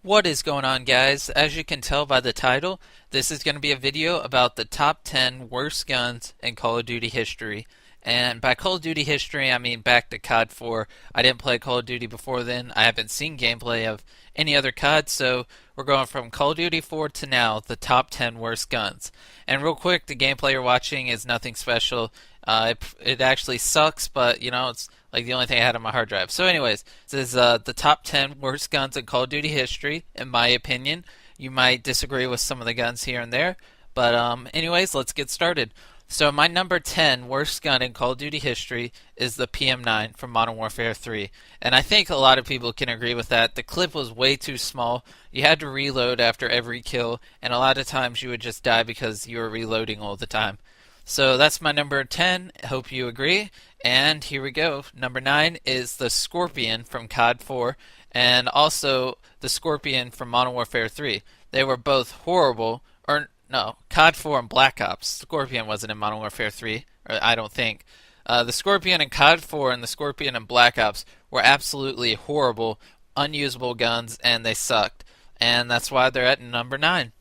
What is going on, guys? As you can tell by the title, this is going to be a video about the top 10 worst guns in Call of Duty history. And by Call of Duty history, I mean back to COD 4. I didn't play Call of Duty before then. I haven't seen gameplay of any other COD, so we're going from Call of Duty 4 to now, the top 10 worst guns. And real quick, the gameplay you're watching is nothing special. It actually sucks, but it's like the only thing I had on my hard drive. So, anyways, this is the top 10 worst guns in Call of Duty history, in my opinion. You might disagree with some of the guns here and there, but anyways, let's get started. So, my number 10 worst gun in Call of Duty history is the PM9 from Modern Warfare 3. And I think a lot of people can agree with that. The clip was way too small. You had to reload after every kill, and a lot of times you would just die because you were reloading all the time. So that's my number 10. Hope you agree. And here we go. Number 9 is the Scorpion from COD 4 and also the Scorpion from Modern Warfare 3. They were both horrible. Or no, COD 4 and Black Ops. Scorpion wasn't in Modern Warfare 3, or I don't think. The Scorpion in COD 4 and the Scorpion in Black Ops were absolutely horrible, unusable guns, and they sucked. And that's why they're at number 9.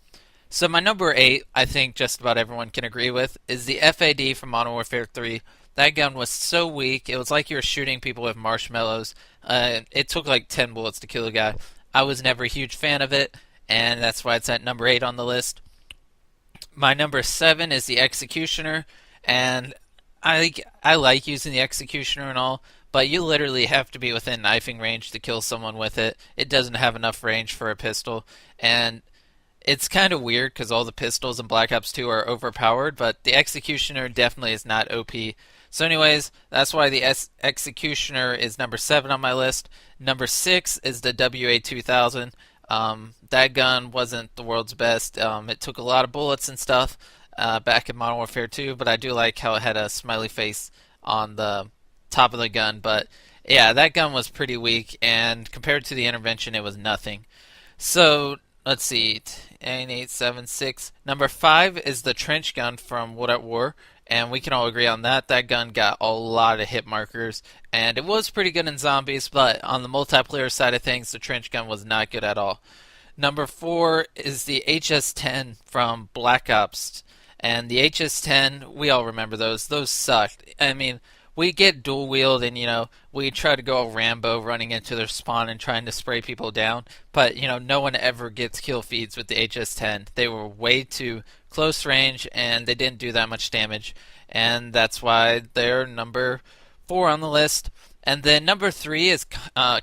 So my number 8, I think just about everyone can agree with, is the FAD from Modern Warfare 3. That gun was so weak. It was like you were shooting people with marshmallows. It took like 10 bullets to kill a guy. I was never a huge fan of it, and that's why it's at number 8 on the list. My number 7 is the Executioner, and I like using the Executioner and all, but you literally have to be within knifing range to kill someone with it. It doesn't have enough range for a pistol, and it's kind of weird because all the pistols in Black Ops 2 are overpowered, but the Executioner definitely is not OP. So, anyways, that's why the Executioner is number 7 on my list. Number 6 is the WA-2000. That gun wasn't the world's best. It took a lot of bullets and stuff back in Modern Warfare 2, but I do like how it had a smiley face on the top of the gun. But yeah, that gun was pretty weak, and compared to the Intervention, it was nothing. So, let's see, 876. Number 5 is the trench gun from World at War, and we can all agree on that. That gun got a lot of hit markers, and it was pretty good in zombies, but on the multiplayer side of things, the trench gun was not good at all. Number 4 is the HS-10 from Black Ops, and the HS-10, we all remember those. Those sucked. I mean, we get dual wield and we try to go Rambo running into their spawn and trying to spray people down, but no one ever gets kill feeds with the HS10. They were way too close range and they didn't do that much damage, and that's why they're number 4 on the list. And then number 3 is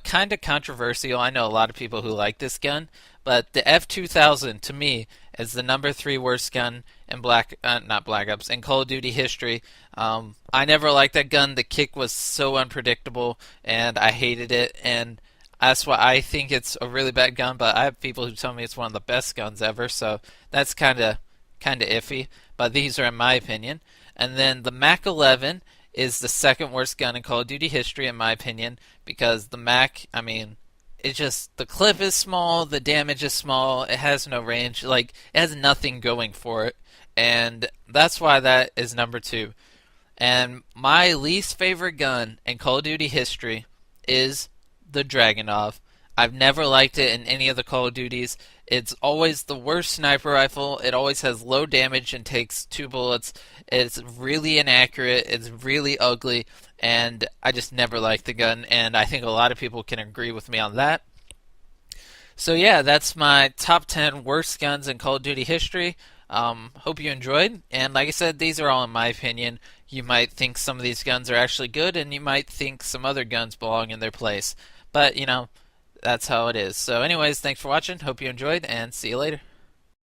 kind of controversial. I know a lot of people who like this gun, but the F2000 to me is the number 3 worst gun in not Black Ops, in Call of Duty history. I never liked that gun. The kick was so unpredictable, and I hated it. And that's why I think it's a really bad gun. But I have people who tell me it's one of the best guns ever. So that's kind of iffy. But these are in my opinion. And then the Mac 11 is the second worst gun in Call of Duty history, in my opinion, because the Mac, I mean, it just the clip is small, the damage is small, it has no range, like it has nothing going for it, and that's why that is number 2. And my least favorite gun in Call of Duty history is the Dragunov. I've never liked it in any of the Call of Duties. It's always the worst sniper rifle. It always has low damage and takes 2 bullets. It's really inaccurate. It's really ugly. And I just never liked the gun. And I think a lot of people can agree with me on that. So yeah, that's my top 10 worst guns in Call of Duty history. Hope you enjoyed. And like I said, these are all in my opinion. You might think some of these guns are actually good, and you might think some other guns belong in their place. But, that's how it is. So anyways, thanks for watching. Hope you enjoyed, and see you later.